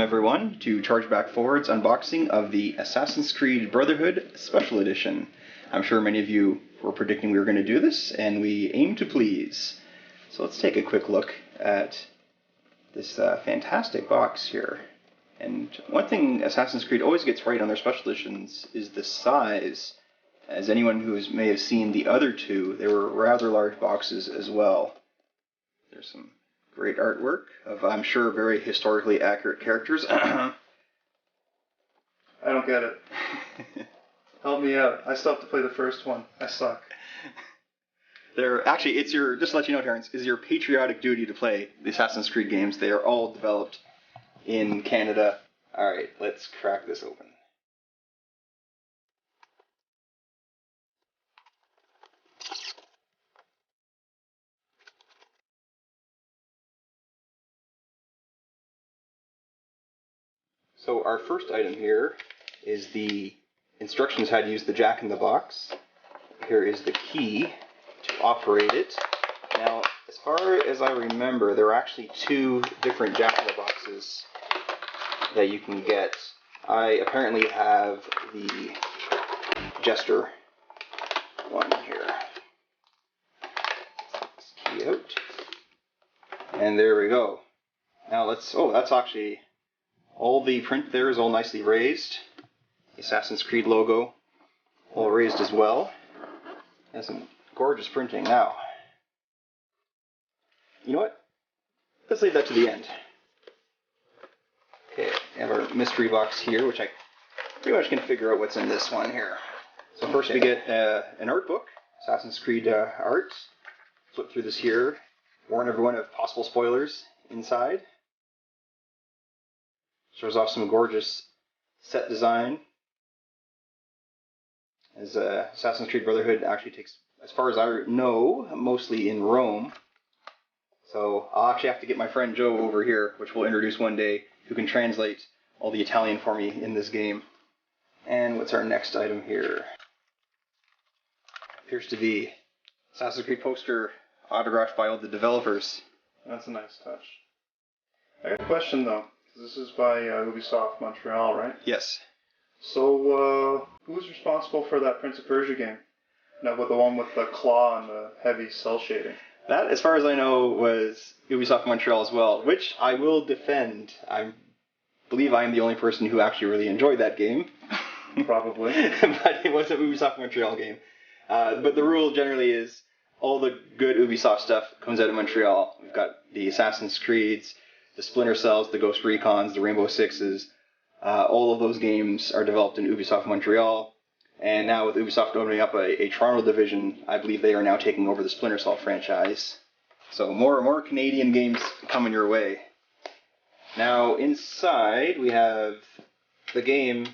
everyone to Chargeback Forward's unboxing of the Assassin's Creed Brotherhood Special Edition. I'm sure many of you were predicting we were going to do this, and we aim to please. So let's take a quick look at this fantastic box here. And one thing Assassin's Creed always gets right on their special editions is the size. As anyone who may have seen the other two, they were rather large boxes as well. There's some great artwork of, I'm sure, very historically accurate characters. I don't get it. Help me out. I still have to play the first one. I suck. Actually, it's your, just to let you know, Terence, is your patriotic duty to play the Assassin's Creed games. They are all developed in Canada. Alright, let's crack this open. So our first item here is the instructions how to use the Jack-in-the-Box. Here is the key to operate it. Now, as far as I remember, there are actually two different Jack-in-the-Boxes that you can get. I apparently have the Jester one here. Take this key out. And there we go. Now let's, that's actually, all the print there is all nicely raised. The Assassin's Creed logo, all raised as well. And some gorgeous printing. Now, you know what? Let's leave that to the end. Okay, we have our mystery box here, which I pretty much can figure out what's in this one here. So first we get an art book, Assassin's Creed art. Flip through this here. Warn everyone of possible spoilers inside. Shows off some gorgeous set design. As Assassin's Creed Brotherhood actually takes, as far as I know, mostly in Rome. So I'll actually have to get my friend Joe over here, which we'll introduce one day, who can translate all the Italian for me in this game. And what's our next item here? Appears to be Assassin's Creed poster autographed by all the developers. That's a nice touch. I got a question though. This is by Ubisoft Montreal, right? Yes. So, who's responsible for that Prince of Persia game? Now, with the one with the claw and the heavy cell shading. That, as far as I know, was Ubisoft Montreal as well, which I will defend. I believe I am the only person who actually really enjoyed that game. Probably. But it was a Ubisoft Montreal game. But the rule generally is all the good Ubisoft stuff comes out of Montreal. We've got the Assassin's Creeds, the Splinter Cells, the Ghost Recons, the Rainbow Sixes. All of those games are developed in Ubisoft Montreal. And now with Ubisoft opening up a Toronto division, I believe they are now taking over the Splinter Cell franchise. So more Canadian games coming your way. Now inside we have the game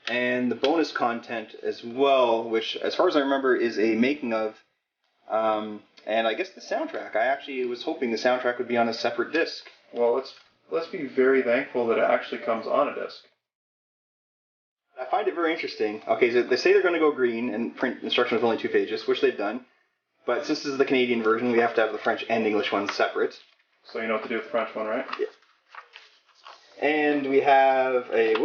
and the bonus content as well, which as far as I remember is a making of, and I guess the soundtrack. I actually was hoping the soundtrack would be on a separate disc. Well, let's be very thankful that it actually comes on a disc. I find it very interesting. Okay, so they say they're going to go green and print instructions with only 2 pages, which they've done. But since this is the Canadian version, we have to have the French and English ones separate. So you know what to do with the French one, right? Yeah. And we have a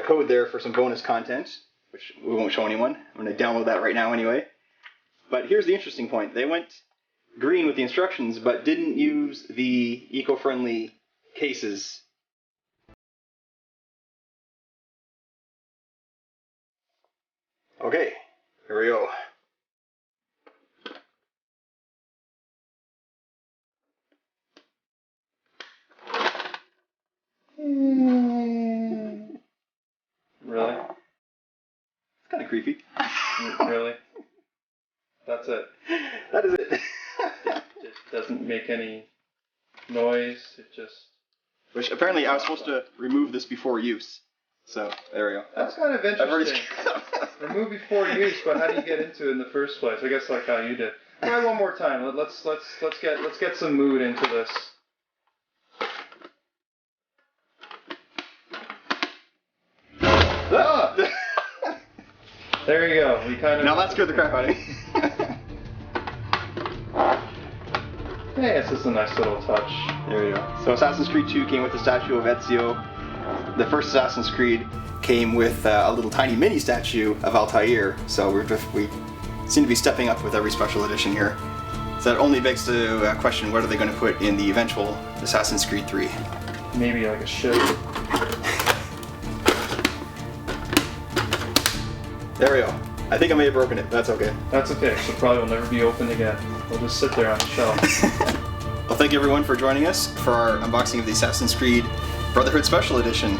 code there for some bonus content, which we won't show anyone. I'm going to download that right now anyway. But here's the interesting point. They went green with the instructions, but didn't use the eco-friendly cases. Okay, here we go. Really? It's kind of creepy. Really? That's it? That is it. It doesn't make any noise, it just... Which apparently I was supposed to remove this before use. So, there we go. That's kind of interesting. Remove before use, but how do you get into it in the first place? I guess like how you did. Try one more time. Let's get some mood into this. Ah! There you go. We kind of. Now that scared the crap out of me. Hey, it's just a nice little touch. There we go. So Assassin's Creed 2 came with the statue of Ezio. The first Assassin's Creed came with a little tiny mini statue of Altair. So we seem to be stepping up with every special edition here. So that only begs the question, what are they going to put in the eventual Assassin's Creed 3? Maybe like a ship. There we go. I think I may have broken it. That's okay. That's okay. So probably will never be opened again. We'll just sit there on the shelf. Well, thank you everyone for joining us for our unboxing of the Assassin's Creed Brotherhood Special Edition.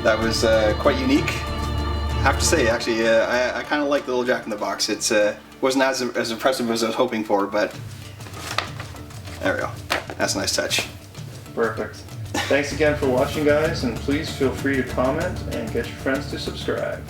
That was quite unique. I have to say, actually, I kind of like the little Jack in the Box. It's wasn't as impressive as I was hoping for, but there we go. That's a nice touch. Perfect. Thanks again for watching, guys, and please feel free to comment and get your friends to subscribe.